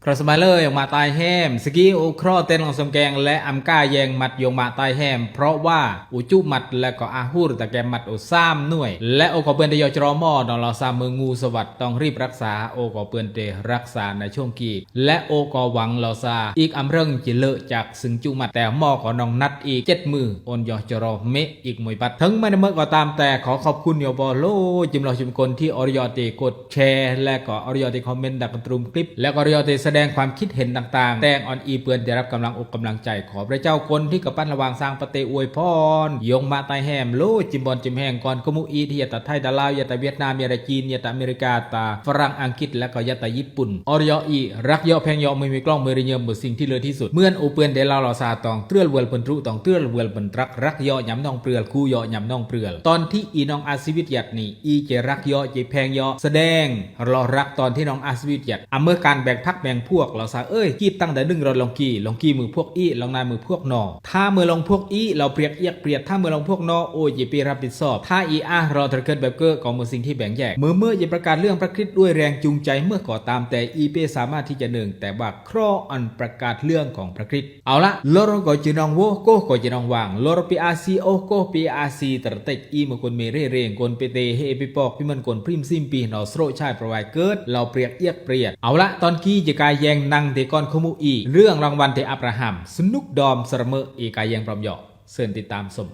ครสมัยเลยออกมาตายแฮมสกี้โอครอเต้นของสมแกงและอัมก้าแยงมัดยงมาตายแฮมเพราะว่าอุจุมัดและก็อาหูรตะแกมัดโอ3หน่วยและโอก็เปิ้นได้ยอจรอมอดองเราซามืองูสวัสดิ์ต้องรีบรักษาโอก็เปิ้นได้รักษาในช่วงกีและโอก็หวังเราซาอีกอำเริงจิเลอะจากสึงจุมัดแต่หมอก็น้องนัดอีก7มือโอนยอจรอเมอีกมวยปัดถึงไม่ได้เมื่อก็ตามแต่ขอขอบคุณยบโลจิมรอจุมคนที่อริยติกดแชร์และก็อริยติคอมเมนต์ดักตรุมคลิปและก็อริยติแสดงความคิดเห็นต่างๆแต่งออนอีเปือนได้รับกำลังอกกำลังใจขอพระเจ้าคนที่กับปั้นระวางสร้างปฏิอวยพรยงมาตายแหมโลจิมบอนจิมแห่งก่อนกมุอีที่ยะตะไทยตะลาวยะตะเวียดนามยะตะจีนยะตะอเมริกาตาฝรั่งอังกฤษและก็ยะตะญี่ปุ่นอริยอีรักยอแพงยอไม่มีกล้องมือระเยิมบ่สิ่งที่เลอที่สุดเมื่อนโอเปือนได้ลาลอซาตองเตื้อเวลเปิ้นตรุตองเตื้อเวลเปิ้นรักยอหยำน้องเปลือคู่ยอหยำน้องเปลือตอนที่อีน้องอาชีวิตยัดนี่อีเจรักยอเจแพงยอแสดงรอรักตอนที่น้องอาชีวิตยัดเมื่อการแบ่งพรรคแบ่งพวกเราซากีตั้งแต่ดึงรถลงกีมือพวกอีลองนายมือพวกนอถ้ามือลงพวกอีเราเปรียกเอียกเปรียดถ้ามือลงพวกนอโอ้ยปีรับผิดชอบถ้าอีเราตระเกิดแบบเก้อก็มือสิ่งที่แบ่งแยกเมื่ออย่าประกาศเรื่องพระคริสต์ด้วยแรงจูงใจเมื่อก่อตามแต่อีเปสามารถที่จะหนึ่งแต่ว่าครออันประกาศเรื่องของพระคริสต์เอาละลอรก็จินองโวโกก็จินองวางลอรปีอาซีโอโกปีอาซีตระเตกอีมคนเมเรเรงคนเปเตเฮปิปอกพิมันคนพริมซิมปีนอสโรชายประวัยเกิดเราเปรียกเอียกเปรียดเอาละตอนกี้จะกายแยงนังเตกอนขมุอีเรื่องรางวัลเทอับราฮัมสนุกดอมสระเมออีกายแยงพร้อมยอเชิญติดตามชม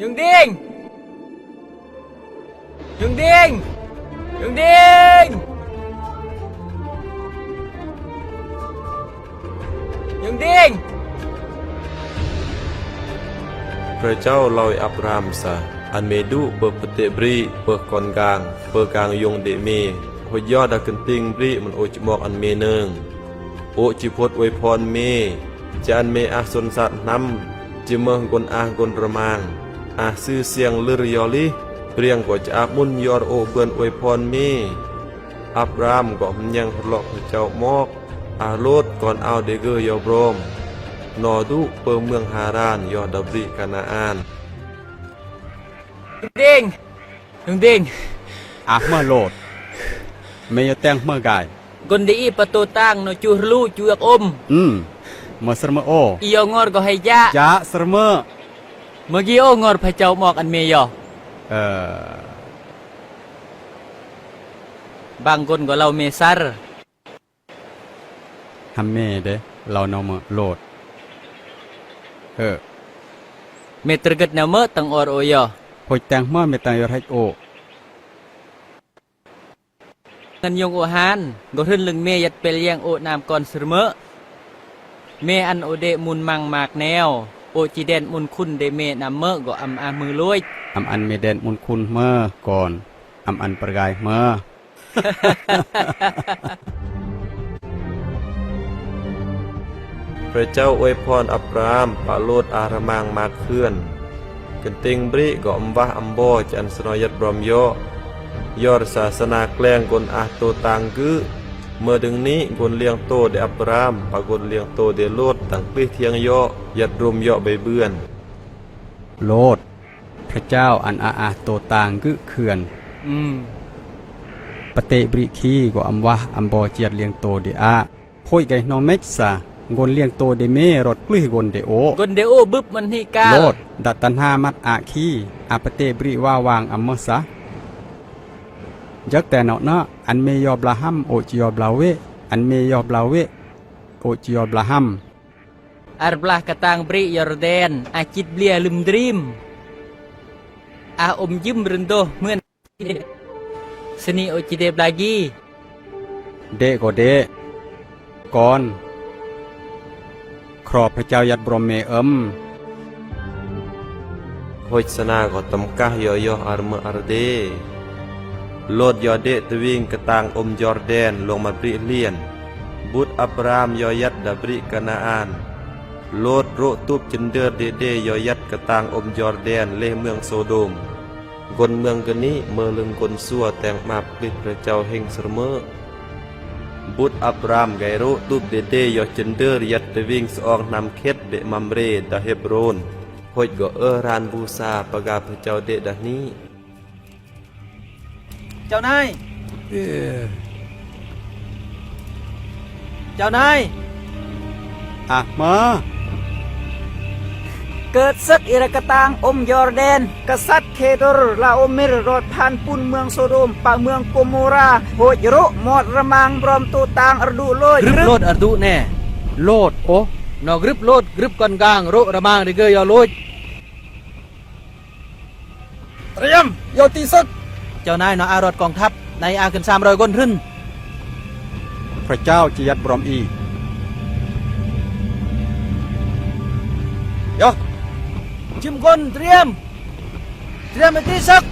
ยุงดิงยุงดิงยุงดิงยุงดิงพระเจ้าลอยอับรามซะอันเมดูเปิดปเตบรีเปิดกอนกลางเปิดกลางยงเดเมหอยอดดักกันติงบรีมันโอจมอกอันเมเนิงโอจิพดอวยพรเมจะอันเมอาสนสัตนำจิเมืองกนอากนระมางอาซื่อเสียงลือยอลิเปรียงก็จะอามุนยอดโอเบือนอวยพรเมอับรามก็มันยังทะเลาะพระเจ้ามอกอาโลดก่อนเอาเดเกอร์ยอบรมนอดุเปิเมืองฮารานยอดดับริกานาอานยุงดิงยุงดิงเมื่อโลดไม่ยแตงเมื่อกายกนดีประตูตั้งโนจูลูจูอักเมื่อสรมโออียงอร์ก็ให้ยะสรมเมื่อกี้โองอร์พระเจ้าหมอกอันเมยบางคนก็เราเมซัรทำเมเด้เรานอมโลดเมตรกึดแนวเมื่อตังออร์โอยพอยแตงเมื่อเมตังยอให้โอนันยงโอฮานก็ขึ้นลึงเมยัดเปลยังโอนามก่อนสรมเมอันโอเดมุนมังมากแนวโอจีเดนมุนคุณเดเมนำเมื่อก็อามือลอยอันเมเดนมุนคุณเมื่อก่อนอันประกายเมื่อ พระเจ้าอวยพรอับรามปะโลดอารมางมากเคลื่อนกันติงบริก็อมวะอัมโบจันสนอยัดบรมโยยอดศาสนาแกล้งกนอาโตตังกือเมื่อดึงนี้กนเลี้ยงโตเดอับรามปะกนเลี้ยงโตเดโลดตั้งปีเทียงโยยัดรวมโยใบเบือนโลดพระเจ้าอันอาโตตังกือเขื่อนปเตบริคีก็อมวะอัมโบเจียดเลี้ยงโตเดอาพ่อยไกนอเม็กซากนเลี้ยงโตเดเมรถกลื้อกนเดโอกนเดโอบึบมันให้กาโลดดัตตันหามัดอาคีอาปเตบริว่าวางอัมเมซะยักแต่เนาะนะอันเมยอบลาฮัมโอจิยอบลาเวอันเมยอบลาเวโอจิยอบลาฮัมอาร์บลากะตังบริยอร์แดนอาจิตเบียลืมดรีมอาอมยิ้มรินโดเหมือนสนีโอจิเดบลากีเดก็เดก่อนครอบพระเจ้ายัดบรมเมโหยสนาก็ตำกะยอยอารมอารเดโลดยอเดตวิ่งกระตางอมยอร์แดนลงมาบริเลียนบุตรอับรามยอยัดดับริกานาอานโลดโรตุบจินเดอร์เดยอยัดกระตางอมยอร์แดนเลเมืองโซโดมกนเมืองกันนี้เมื่อลึงกนซัวแต่งมาปลิดพระเจ้าแห่งสรเมอบุตรอับรามไกโรตุบเดยอจินเดอร์ยัดตวิ่งสออกนำเข็ดเดมัมเรดาเฮบโรนหอยก็รานบูซาประกาศพระเจ้าเดดานี้เจ้านาย เจ้านาย มา เกิดศึกอิรักตางอมยอร์แดนกษัตริย์เคโดรลาโอมิรรอดผ่านปุ่นเมืองโซโดมปะเมืองโกโมราโหยรุหมดระมังบรอมตูตางอรดูโลย กรึบโลดอรดุแน่โลดโอนอกรึบโลดกรึบก่อนกลางโรระมางได้เกยยอโลดเตรียมโยตีศึกเจ้านายนออารอดกองทัพในอาขึ้น300คนขึ้น พระเจ้าจะยัดบรอมอียอชิมคนเตรียมไปตีศึก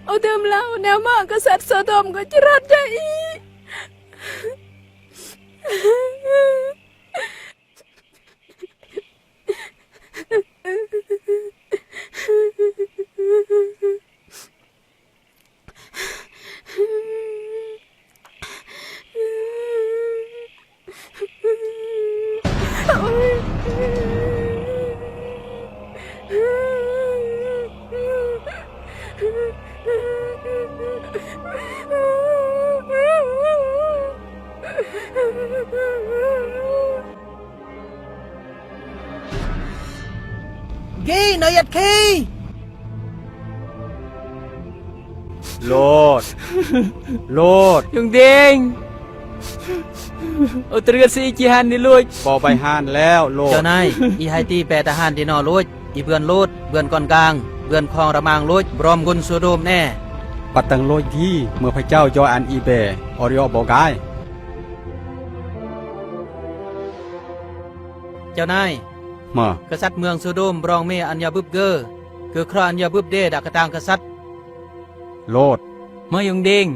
เอาเดิมแล้วแนวมากษัตริย์โซโดมก็จะรัดใจอีกีนอยัดคี โลด โลด ยุงเดงเอาเตรียมสีจีฮันนี่ลุย บ่ไปห้านแล้วโลด เจ้านาย อีไฮตีแปทหารที่นอลุยอีเบือนโลดเบือนก่อนกลางเบือนคลองระมางลุยบรอมกุนโซโดมแน่ปัตตังโลดที่เมื่อพระเจ้าจออันอีเบอริโอบ่กาย เจ้านาย มาก ษัตริย์เมืองโซโดมบรองเมอัญญาบึบเกอคือครออัญญาบึบเดดักกะตางกษัตริย์ โลด เมื่อยุงเดง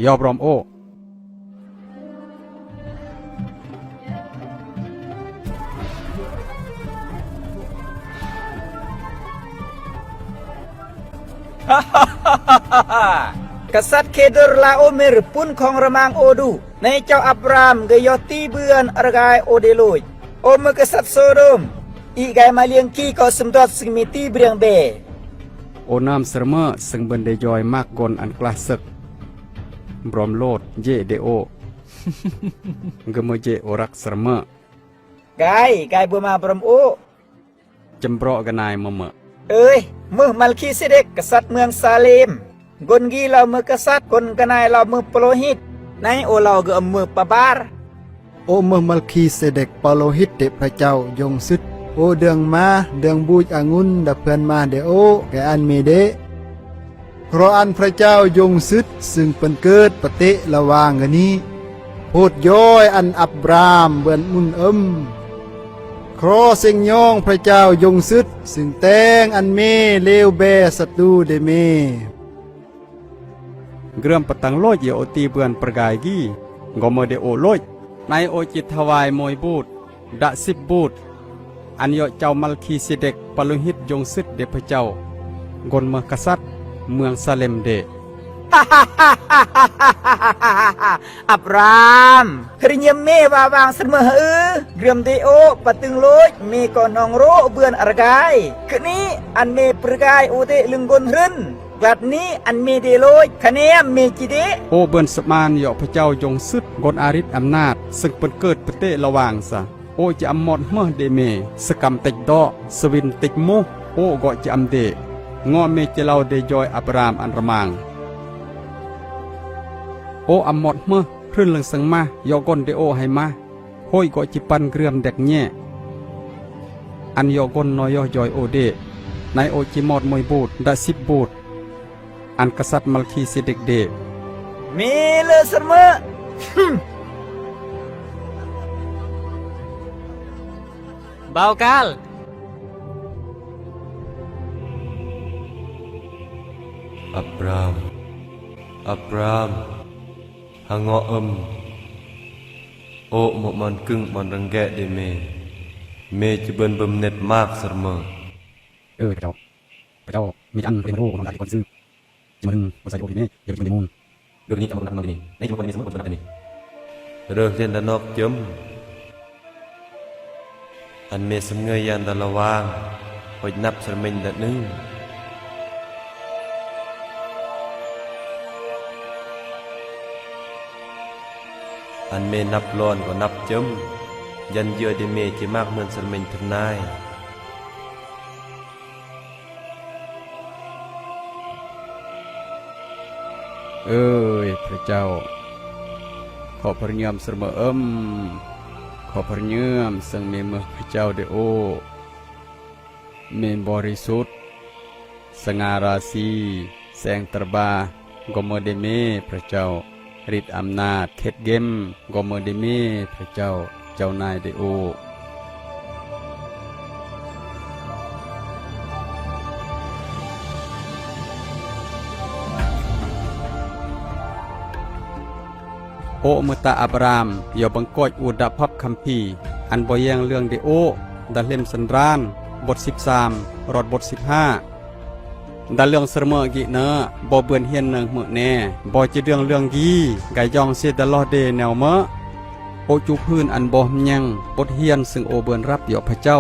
ยอบรอมโอ กษัตริย์เคโดรลาโอมิรปุ่นของระมังโอดูในเจ้าอับรามกยอตีเบือนอรกายโอเดโลยโอมกษัตริย์โซโดมอีกายมาเลียงกีก็สมดอดสิมีตีเบียงเบโอนามสรมซึ่งบันไดยอยมากกนอันกลาสึกบรอมโลดเยเดโอกมเจโอรักสรมกายบ่มาบรมโอจำเปราะกันนายมะเมะเอ้ยมือมัลคีเซเดกกษัตริย์เมืองซาเลมกนกีเรามือกษัตริย์กนกนายเรามือโปโลหิตในโอเราก็มือปะบาร์โอเมื่อมัลคีเซเดกปาโลหิตเดพระเจ้ายงสุดโอเดืองมาเดืองบูจองุ่นดับเพื่อนมาเดโอแกอันเมเดเพราะอันพระเจ้ายงสุดซึ่งเป็นเกิดปฏิระวางกันนี้โพดย้อยอันอับรามเบือนมุนครอเสียงย่องพระเจ้ายงสุดซึ่งแตงอันเมเลวแบศัตรูเดเมเกรื่อมปตังโลดเยโอตีเบือนประกายกี้กมเดโอโลดในโอจิตถวายมวยบูดดะ10บูดอันโยเจ้ามัลคีเซเดกปาลุหิตยงสุดเดพระเจ้ากนเมืองกษัตริย์เมืองซาเลมเดอับรามคริยมเมวาวางเสมอเกรมเดโอปตึงโลยเมก่อนนองโรเบือนอรกายคืนนี้อันเมประกายโอเตลึงกนรึนกลัดนี้อันเมเดโลยคะแนนเมจิเดโอเบือนสมานโยพระเจ้ายงสุดกนอาริตอำนาจซึ่งเป็นเกิดประเตระวางซะโอจะอำหมดเมื่อเดเมสกรรมติดดอสวินติดโมโอก็จะอำเดงอเมเจลาเดยอยอับรามอันระมังโออำหมดเมื่อคลื่นเลืองสังมายอกนเดโอให้มาห้อยก็จิปันเกรียมเด็กแง่อันยอกนนอยอยอยโอเดในโอจิมอดมวยบูดดะ10บูดอันกษัตริย์มัลคีเซเดกเดเมเลเสมอเบากาลอับรามหางอโอหมกมันกึ่งมันรังแกะเดเมจะเบิ่นบ่มเน็ตมากเสมอพระเจ้ามีอันเป็นโรคของหลายคนซื้อมึงบ่ใส่โอพีเมอย่าเป็นมูลเรื่องนี้จะมาทำนี่ในจุดนี้สมมุติคนนั้นนี่เรื่องเล่นด้านนอกจมอันเมสมเงยยันตะละวาง ហុចណាប់ស្រមិញដនឹងอันเมนับลอนก็นับจมยันเยอะได้เมจะมากเหมือนสมิงทนายพระเจ้าขอพระเนียมเสมอขอพระเนียมซึ่งมีมือพระเจ้าได้โอเมนบริสุทธิ์สง่าราศีแสงตรบากมเดเมพระเจ้าฤทธิ์อำนาจเขตเกมกมเดเมพระเจ้าเจ้านายได้โอโอมตาอับรามอย่าบังกอดอุดพับคัมภีร์อันบ่แยงเรื่องเดโอดาเล่มสันรานบท13รอดบท15ดาเรื่องเสมอกิเนบ่เบือนเฮียนเนึงมื้อแน่บ่จะเรื่องยีกายองเสดลอเดแนวเมอโอจุพื้นอันบ่ยังบทเฮียนซึ่งโอเบือนรับยอพระเจ้า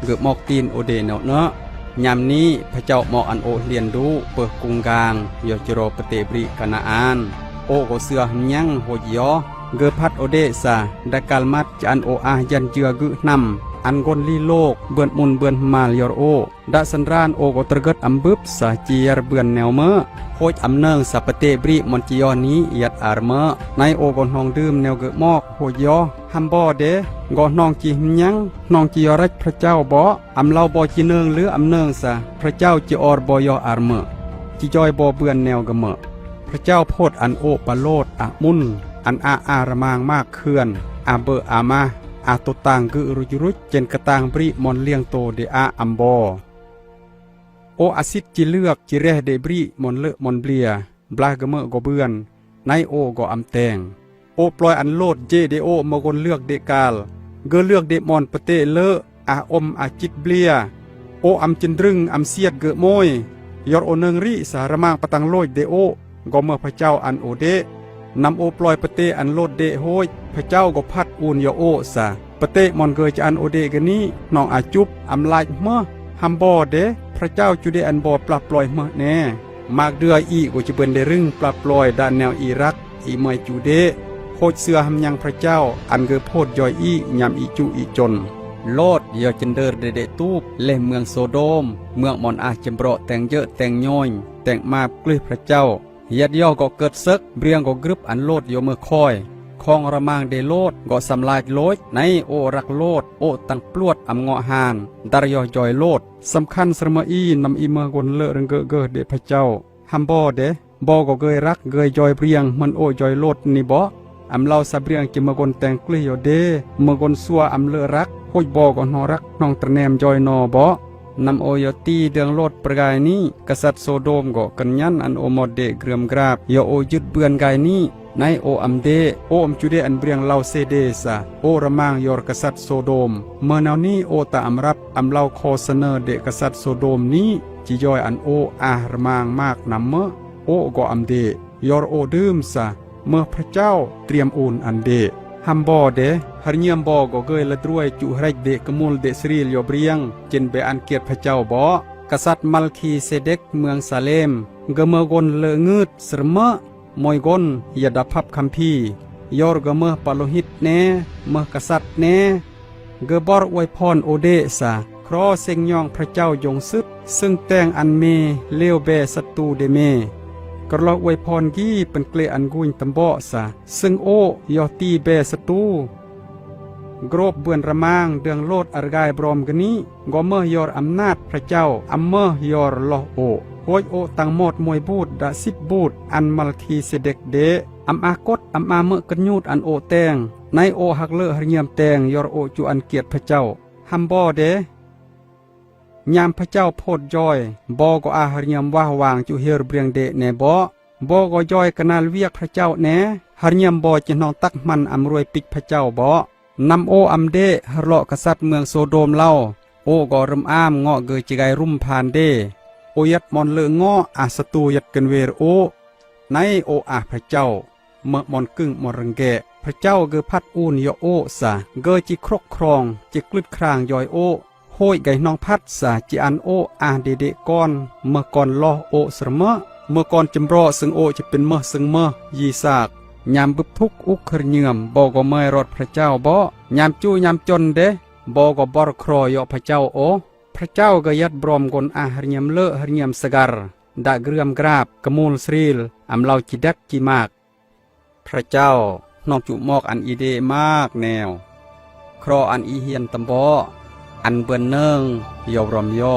เกือบมอกตีนโอเดแนวเนยามนี้พระเจ้าหมอกอันโอเรียนรู้เปิดกรุงกลางยอจโรปเตบริกนาอานโอก็เสือยังโหยอเกพัดโอเดซาดากาลมัดจะอันโออายันเจือกุนำอันกนลีโลกเบือนมุนเบือนมาลยอโอดาสันรานโอก็ตรกดอัมบึบสาเจียรเบือนแนวเมอโคจอำเนิงสัปเตบริมอนจิยอนี้ยัดอารเมอในโอกนห้องดื่มแนวเกมอกโหยอฮัมบอเดกอนน้องจียังน้องจียอรัชพระเจ้าบ่อำเล่าบ่จีเนิงหรืออำเนิงซาพระเจ้าจีออรบ่ยออารเมอจีจอยบ่เบือนแนวเกมอพระเจ้าโพดอันโอปโลดอะมุนอันอาอารมางมากเขื่อนอาเบออามาอาตุตังกึรุจรุจเจนกะตางบริมอนเลียงโตเดอาอัมบอโออาซิดจิเลือกจิเรเดบริมอนเลมอนเบลียบลากะเมอก็เบือนในโอก็อำแตงโอปล่อยอันโลดเจเดโอมกนเลือกเดกาลเกเลือกเดมอนปะเตเลอาอมอาจิตเบลียโออำจินรึงอำเสียดเกโมยยอดโอเนึงริสารมางปะตังโลดเดโอก็เมื่อพระเจ้าอันโอเดนำโอปล่อยปะเตอันโลดเดโหยพระเจ้าก็พัดอูนยโอซาปะเตมอนเกยจะอันโอเดกันนี้น้องอาจุบอำลายเมื่อฮัมบอเดพระเจ้าจุเดอันบอปรับปล่อยเมื่อแน่มากเดืออีก็จะเป็นเดรึงปรับปล่อยด้านแนวอิรักอีเมยจูเดโคดเสือหำยังพระเจ้าอันเกยโพดยอยอียำอีจูอีจนโลดยอจินเดอร์เดเดตูบเล่เมืองโซโดมเมืองมอนอาจำเบาะแต่งเยอะแต่งย้อยแต่งมาปลื้มพระเจ้ายัดย่อก็เกิดซึกเบียงก็กรึบอันโลดโยเมื่อคอยคองระมางเดโลดก็สำลายโลดในโอรักโลดโอตังปลวดอำเงาะหานดารยอจอยโลดสำคัญสรมอีนำอีเมื่อกนเลเริงเกอเดพระเจ้าฮัมบอเดบอก็เกยรักเกยจอยเบียงมันโอจอยโลดนี่บ่อำเล่าสะเบียงจิเมื่อกนแต่งกลีโยเดเมื่อกนซัวอำเลรักโคยบอก็นอรักน้องตะแนมจอยนอบ่นำโอยตีเดืองโลดประกายนี้กษัตริย์โซโดมก็กันยันอันโอมอดเดเกรียมกราบโยโอยึดเบือนกายนี้ในโออัมเดโออัมจุเดอันเบียงเล่าเซเดซาโอระมางยอร์กษัตริย์โซโดมเมื่อแนวนี้โอตาอัมรับอัมเล่าโคเสนอเดกษัตริย์โซโดมนี้จิยอยอันโออาระมางมากนำเมื่อโอก็อัมเดยอร์โอดื่มซาเมื่อพระเจ้าเตรียมอูนอันเดฮัมบอเดฮาร์เนียมบอก็เกยละดรวยจุไรเดกมูลเดสรีลยอบเรียงเจนเบอันเกียรติพระเจ้าบอกษัตริย์มัลคีเซเดกเมืองซาเลมเกเมกนเลงืดสรมะมอยกนยาดาพับคัมภียอร์เกเมปาโลหิตเนเมกษัตริย์เนเกบอร์อวยพรโอเดซาครอเซงยองพระเจ้ายงซึดซึ่งแต่งอันเมเลวเบศัตรูเดเมกรลออวยพรกี้เป็นเกลอันกุญตำบ่อซาซึ่งโอยอตีเบศัตรูกรบเบือนระมางเดืองโลดอารกายบรอมกันนี้ก็เมื่อยอร์อำนาจพระเจ้าอัมเมื่อยอร์ลอโอโอยโอตังหมดมวยบูดดาสิบบูดอันมัลคีเสเดกเดอัมอากดอัมอาเมื่อกันยูดอันโอแตงในโอหักเลอหเงียมแตงยอร์โอจูอันเกียรติพระเจ้าฮัมบอเดยามพระเจ้าโพดจอยบอก็อาหเงียมว่าวางจูเฮรเบียงเดเนบอก็จอยกนาลเวียกพระเจ้าแหนหเงียมบอจะนองตักมันอำรวยปิกพระเจ้าบ่นำโออัมเดฮรเลาะกษัตริย์เมืองโซโดมเล่าโอก็รำอ้ามเงาะเกยจิไกรุ่มพานเดโอยัดมอนเลเงาะอาสตูยัดกันเวรโอในโออาพระเจ้าเมื่อมอนกึ่งมรังแกพระเจ้าเกยพัดอูนยอโอซาเกยจิครกครองจิกลึดครางยอยโอโห ยไก่น้องพัดสาจิอันโออาเดเดก่อนเมื่อก่อนลอโอสรมะเมื่อก่อนจำรอซึ่งโอจะเป็นเมื่อซึ่งเมื่อยีสากยามบึบทุกอุกขรเยือมบ่ก็เมื่อรอดพระเจ้าบ่ยามจู้ยามจนเด้บ่ก็บ่ครอยอพระเจ้าโอพระเจ้าก็ยัดบรมกนอาหรยมเลอะหรยมสกัรดะเกรือมกราบกมูลสรีลอำเลาจิดักจิมากพระเจ้านอกจุมอกอันอีเดมากแนวครออันอีเฮียนตำบ่อันเบิ่นเนิงยอรอมยอ